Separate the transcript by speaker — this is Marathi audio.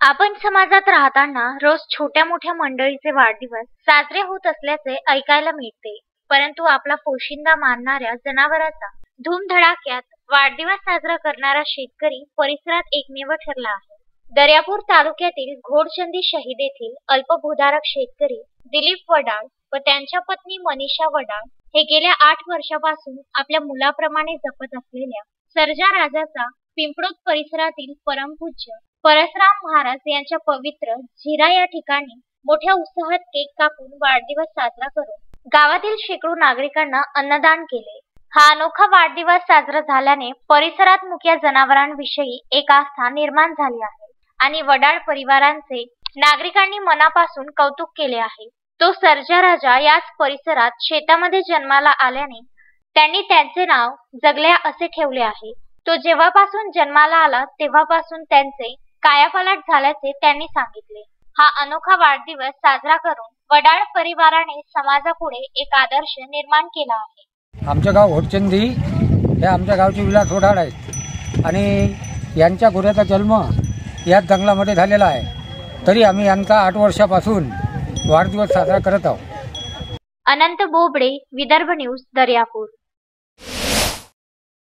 Speaker 1: आपण समाजात राहताना रोज छोट्या मोठ्या मंडळीचे वाढदिवस साजरे होत असल्याचे ऐकायला मिळते. परंतु आपला पोशिंदा मानणाऱ्या जनावराचा धूमधडाक्यात वाढदिवस साजरा करणारा शेतकरी परिसरात एकमेव ठरला आहे. दर्यापूर तालुक्यातील घोडचंदी शहीद येथील अल्पभूधारक शेतकरी दिलीप वडाळ व त्यांच्या पत्नी मनीषा वडाळ हे गेल्या 8 वर्षापासून आपल्या मुलाप्रमाणे जपत असलेल्या सर्जा राजाचा पिंपळोद परिसरातील परमपूज्य परसराम महाराज यांच्या पवित्र झिरा या ठिकाणी मोठ्या उत्साहात केक कापून वाढदिवस साजरा करून गावातील शेकडो नागरिकांना अन्नदान केले. हा अनोखा वाढदिवस साजरा झाल्याने परिसरात मुक्या जनावरांविषयी एक आस्था निर्माण झाली आहे आणि वडाळ परिवारांचे नागरिकांनी मनापासून कौतुक केले आहे. तो सर्जा राजा याच परिसरात शेतामध्ये जन्माला आल्याने त्यांनी त्यांचे नाव जगल्या असे ठेवले आहे. तो जेव्हापासून जन्माला आला तेव्हापासून त्यांचे कायापालट झाल्याचे त्यांनी सांगितले. हा अनोखा वाढदिवस साजरा करून वडाळ परिवाराने समाजापुढे एक आदर्श निर्माण केला आहे.
Speaker 2: आमचे गाव घोडचंदी हे आमच्या गावचे विलास वडाळ आहेत आणि यांच्या गुऱ्याचा जन्म याच जंगलामध्ये झालेला आहे. तरी आम्ही यांचा 8 वर्षापासून वाढदिवस साजरा करत आहोत.
Speaker 1: अनंत बोबडे, विदर्भ न्यूज, दर्यापूर.